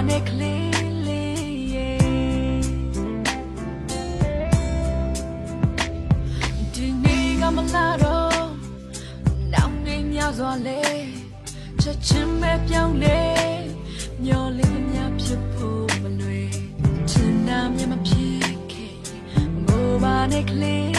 နဲ့ကလေးလေးဒီနေ့ကမလာတော့နောက်နေများစွာလေချက်ချင်းပဲပြောင်းလေမျောလေးသမျှဖြစ်ဖို့မလွယ်ချင်တာမြင်မဖြစ်ခဲ့ငိုပါနဲ့ကလေး